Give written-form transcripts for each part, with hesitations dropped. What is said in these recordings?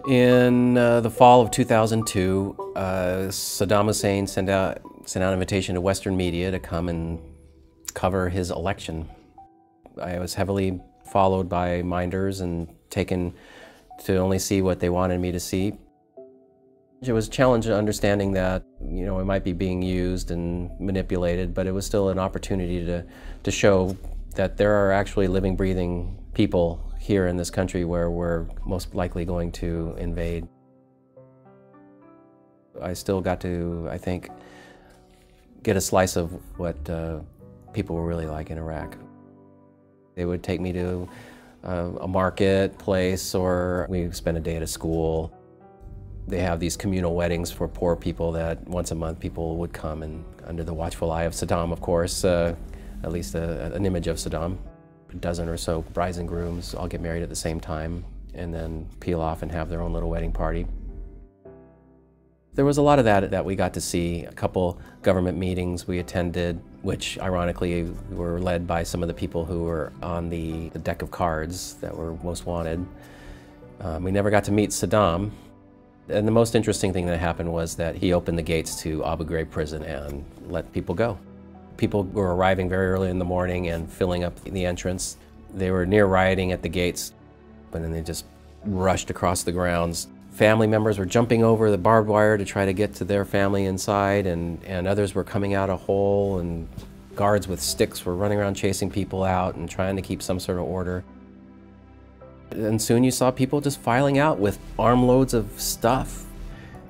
In the fall of 2002, Saddam Hussein sent out an invitation to Western media to come and cover his election. I was heavily followed by minders and taken to only see what they wanted me to see. It was a challenge understanding that, it might be being used and manipulated, but it was still an opportunity to show that there are actually living, breathing people here in this country where we're most likely going to invade. I still got to, I think, get a slice of what people were really like in Iraq. They would take me to a marketplace, or we spent a day at a school. They have these communal weddings for poor people that once a month people would come, and under the watchful eye of Saddam, of course, at least an image of Saddam. A dozen or so brides and grooms all get married at the same time and then peel off and have their own little wedding party. There was a lot of that we got to see. A couple government meetings we attended, which ironically were led by some of the people who were on the deck of cards that were most wanted. We never got to meet Saddam. And the most interesting thing that happened was that he opened the gates to Abu Ghraib prison and let people go. People were arriving very early in the morning and filling up the entrance. They were near rioting at the gates, but then they just rushed across the grounds. Family members were jumping over the barbed wire to try to get to their family inside, and others were coming out a hole, and guards with sticks were running around chasing people out and trying to keep some sort of order. And soon you saw people just filing out with armloads of stuff,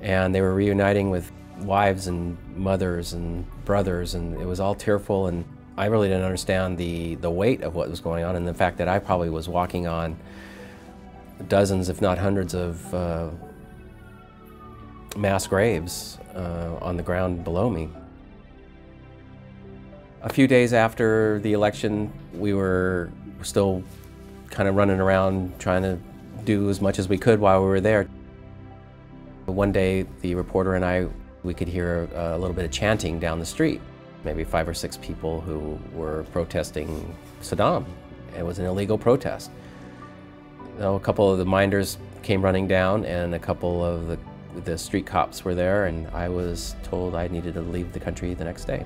and they were reuniting with wives and mothers and brothers, and it was all tearful, and I really didn't understand the weight of what was going on, and the fact that I probably was walking on dozens, if not hundreds, of mass graves on the ground below me. A few days after the election, we were still kind of running around trying to do as much as we could while we were there. One day, the reporter and we could hear a little bit of chanting down the street. Maybe 5 or 6 people who were protesting Saddam. It was an illegal protest. A couple of the minders came running down, and a couple of the street cops were there, and I was told I needed to leave the country the next day.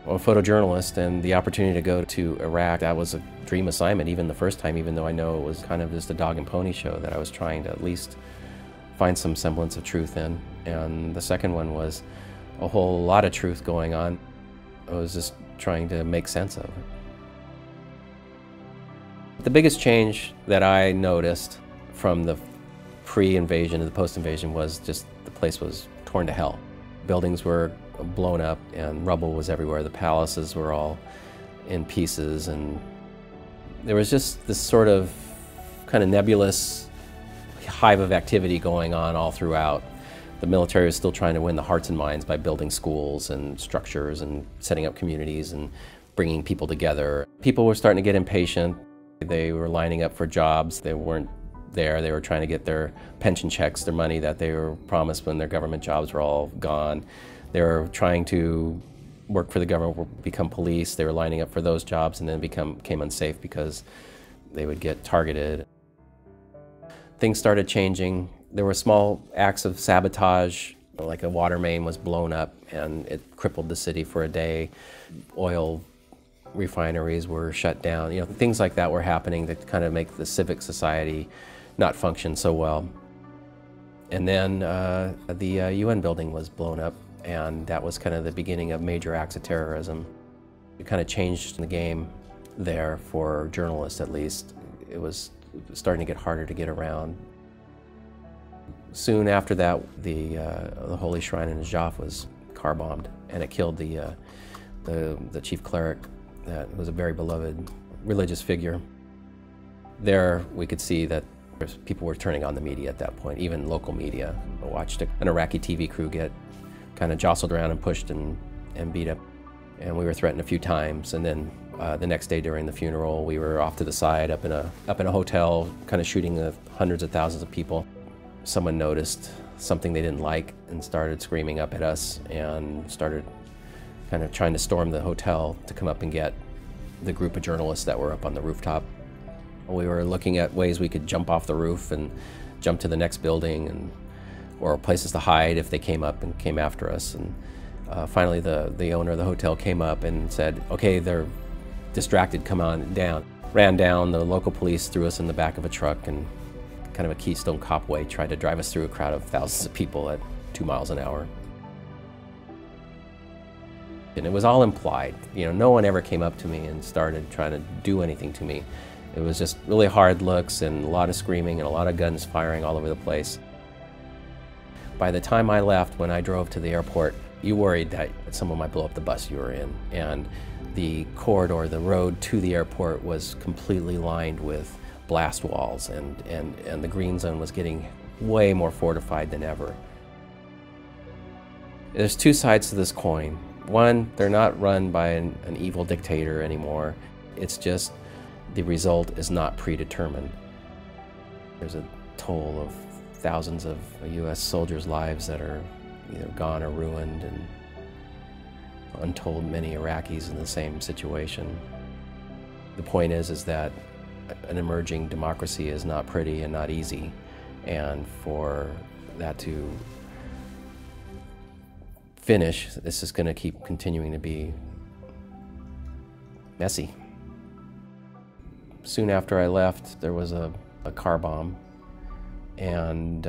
I'm a photojournalist, and the opportunity to go to Iraq, that was a dream assignment, even the first time, even though I know it was kind of just a dog and pony show that I was trying to at least find some semblance of truth in. And the second one was a whole lot of truth going on. I was just trying to make sense of it. The biggest change that I noticed from the pre-invasion to the post-invasion was just the place was torn to hell. Buildings were blown up and rubble was everywhere. The palaces were all in pieces, and there was just this sort of kind of nebulous hive of activity going on all throughout. The military was still trying to win the hearts and minds by building schools and structures and setting up communities and bringing people together. People were starting to get impatient. They were lining up for jobs. They weren't there. They were trying to get their pension checks, their money that they were promised when their government jobs were all gone. They were trying to work for the government, become police. They were lining up for those jobs and then became unsafe because they would get targeted. Things started changing. There were small acts of sabotage, like a water main was blown up and it crippled the city for a day. Oil refineries were shut down. Things like that were happening that kind of make the civic society not function so well. And then the UN building was blown up, and that was kind of the beginning of major acts of terrorism. It kind of changed the game there for journalists, at least. It was starting to get harder to get around. Soon after that, the Holy Shrine in Najaf was car bombed, and it killed the chief cleric. That was a very beloved religious figure. There, we could see that people were turning on the media at that point, even local media. I watched an Iraqi TV crew get kind of jostled around and pushed and beat up. And we were threatened a few times. And then the next day during the funeral, we were off to the side up in a hotel, kind of shooting the hundreds of thousands of people. Someone noticed something they didn't like and started screaming up at us and started kind of trying to storm the hotel to come up and get the group of journalists that were up on the rooftop. We were looking at ways we could jump off the roof and jump to the next building, or places to hide if they came up and came after us. And finally the owner of the hotel came up and said, okay, they're distracted, come on down. Ran down, the local police threw us in the back of a truck and kind of a Keystone Cop way, tried to drive us through a crowd of thousands of people at 2 miles an hour. And it was all implied. You know, no one ever came up to me and started trying to do anything to me. It was just really hard looks and a lot of screaming and a lot of guns firing all over the place. By the time I left, when I drove to the airport, you worried that someone might blow up the bus you were in. And the corridor, the road to the airport, was completely lined with blast walls, and the green zone was getting way more fortified than ever. There's two sides to this coin. One, they're not run by an evil dictator anymore. It's just the result is not predetermined. There's a toll of thousands of U.S. soldiers' lives that are either gone or ruined, and untold many Iraqis in the same situation. The point is that an emerging democracy is not pretty and not easy, and for that to finish, this is going to keep continuing to be messy. Soon after I left, there was a car bomb, and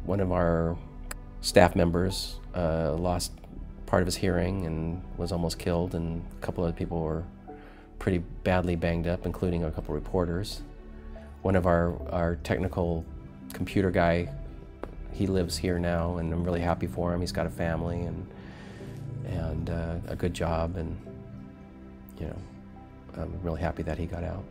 one of our staff members lost part of his hearing and was almost killed, and a couple of people were pretty badly banged up, including a couple reporters. One of our technical computer guy, he lives here now, and I'm really happy for him. He's got a family and a good job, and you know, I'm really happy that he got out.